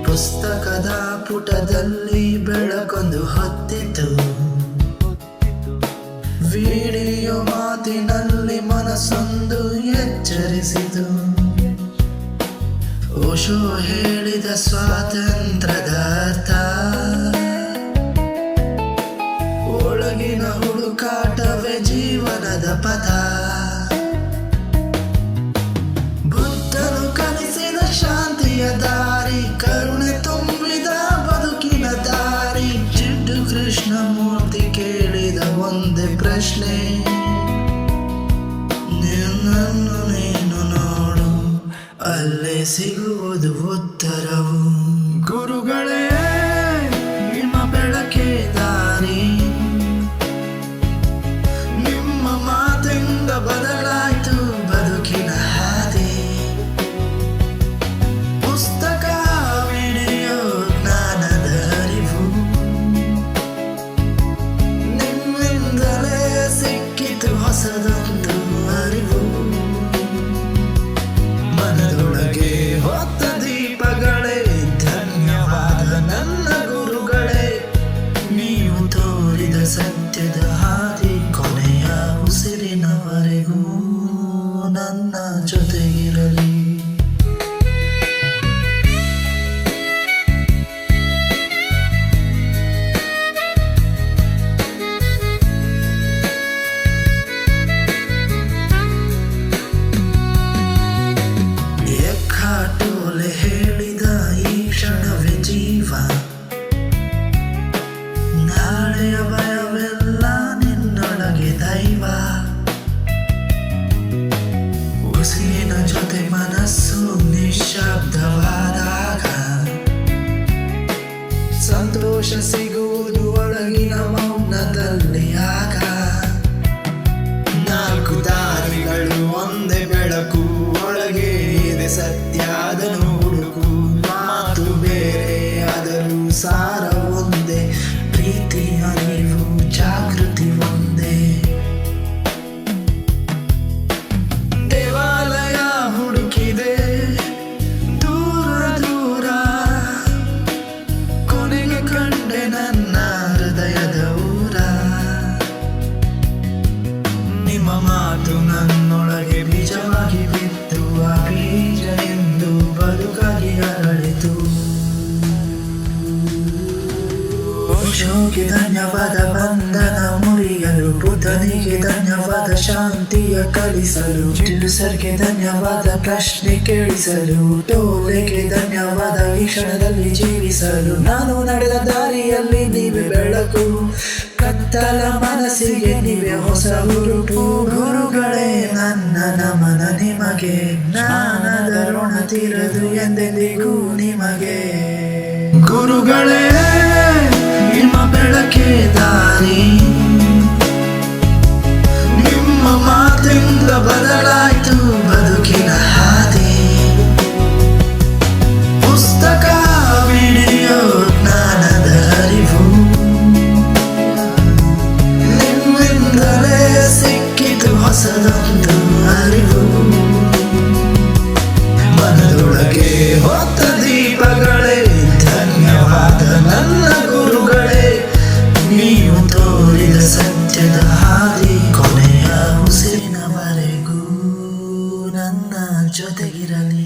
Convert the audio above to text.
ಪುಸ್ತಕದ ಪುಟದಲ್ಲಿ ಬೆಳಕೊಂದು ಹೊತ್ತಿತು, ವಿಡಿಯೋ ಮಾತಿನಲ್ಲಿ ಮನಸ್ಸೊಂದು ಎಚ್ಚರಿಸಿತು. ಓಶೋ ಹೇಳಿದ ಸ್ವಾತಂತ್ರ್ಯದ ಅರ್ಥ, ಒಳಗಿನ ಹುಡುಕಾಟವೇ ಜೀವನದ ಪಥ. ಬುದ್ಧನು ಕಲಿಸಿದ ಶಾಂತಿಯ ದಾರಿ, ಕರುಣೆ ತುಂಬಿದ ಬದುಕಿನ ದಾರಿ. ಜಿಡ್ಡು ಕೃಷ್ಣಮೂರ್ತಿ ಕೇಳಿದ ಒಂದೇ ಪ್ರಶ್ನೆ, ನಿನ್ನನ್ನು ನೀನು ನೋಡು, ಅಲ್ಲೇ ಸಿಗುವುದು ಉತ್ತರವು. ಗುರುಗಳೇ ನಿಮ್ಮ ಬೆಳಕೆ ದಾರಿ, ನಿಮ್ಮ ಮಾತಿಂದ ಬದಲಾಯ್ತು ಬದುಕಿನ ಹಾದಿ. ಪುಸ್ತಕ, ವಿಡಿಯೋ, ಜ್ಞಾನದ ಅರಿವು, ನಿಮ್ಮಿಂದಲೇ ಸಿಕ್ಕಿತು ಹೊಸದೊಂದು ಅರಿವು. ಮನದೊಳಗೆ ಹೊತ್ತ ದೀಪಗಳೇ ಧನ್ಯವಾದ ನನ್ನ ಗುರುಗಳೇ, ನೀವು ತೋರಿದ ಸತ್ಯದ ಹಾದಿ ಕೊನೆಯ ಉಸಿರಿನವರೆಗೂ ನನ್ನ ಜೊತೆಗಿರಲಿ. ಎಕ್ಕಾಟೋಲೆ ಹೇಳಿದ ಈ ಕ್ಷಣವೇ ಜೀವ, ನಾಳೆಯ ಭಯವೆಲ್ಲ ನಿನ್ನೊಳಗೆ ದೈವ. ಉಸಿರಿನ ಜೊತೆ ಮನಸ್ಸು ನಿಶ್ಶಬ್ದವಾದಾಗ, ಸಂತೋಷ ಸಿಗುವುದು ಒಳಗಿನ ಮೌನದಲ್ಲಿ ಆಗ. ನಾಲ್ಕು ದಾರಿಗಳು ಒಂದೇ ಬೆಳಕು, ಒಳಗೆ ಇದೆ ಸತ್ಯ ಅದನ್ನು ಹುಡುಕು. ಮಾತು ಬೇರೆ ಆದರೂ ಸಾರ ಒಂದೇ, ಪ್ರೀತಿ ಅರಿವು ಜಾಗೃತಿ ಒಂದೇ. ದೇವಾಲಯ ಹುಡುಕಿದೆ ದೂರ ದೂರ, ಕೊನೆಗೆ ಕಂಡೆ ನನ್ನ ಹೃದಯದ ಊರ. ನಿಮ್ಮ ಮಾತು ನನ್ನೊಳಗೆ ಬೀಜವಾಗಿ ಬಿತ್ತು, ಆ ಬೀಜ ಎಂದು ಬದುಕಾಗಿ ಅರಳಿತು. ಓಶೋಗೆ ಧನ್ಯವಾದ ಬಂಧನ ಮುರಿಯಲು, ಬುದ್ಧನಿಗೆ ಧನ್ಯವಾದ ಶಾಂತಿಯ ಕಲಿಸಲು, ಟಿಲ್ಸರ್ಗೆ ಧನ್ಯವಾದ ಪ್ರಶ್ನೆ ಕೇಳಿಸಲು, ಟೋಲೆಗೆ ಧನ್ಯವಾದ ಈ ಕ್ಷಣದಲ್ಲಿ ಜೀವಿಸಲು. ನಾನು ನಡೆದ ದಾರಿಯಲ್ಲಿ ನೀವೇ ಬೆಳಕು, ಕತ್ತಲ ಮನಸ್ಸಿಗೆ ನೀವೇ ಹೊಸ ಹುರುಪು. ಗುರುಗಳೇ ನನ್ನ ನಮನ ನಿಮಗೆ, ಜ್ಞಾನದ ಋಣ ತೀರದು ಎಂದೆಂದಿಗೂ ನಿಮಗೆ. ಗುರುಗಳೇ ನಿಮ್ಮ ಬೆಳಕೆ ದಾರಿ, ನಿಮ್ಮ ಮಾತಿಂದ ಬದಲಾಯ್ತು ಬದುಕಿನ ಹಾದಿ. ಪುಸ್ತಕ, ವಿಡಿಯೋ, ಜ್ಞಾನದ ಅರಿವು, ನಿಮ್ಮಿಂದಲೇ ಸಿಕ್ಕಿತು ಹೊಸದೊಂದು ಅರಿವು. ಮನದೊಳಗೆ ಹೊತ್ತ ದೀಪಗಳೇ ಧನ್ಯವಾದ ನನ್ನ ಗುರುಗಳೇ, ನೀವು ತೋರಿದ ಸತ್ಯದ ಹಾದಿ ಕೊನೆಯ ಉಸಿರಿನವರೆಗೂ ನನ್ನ ಜೊತೆಗಿರಲಿ.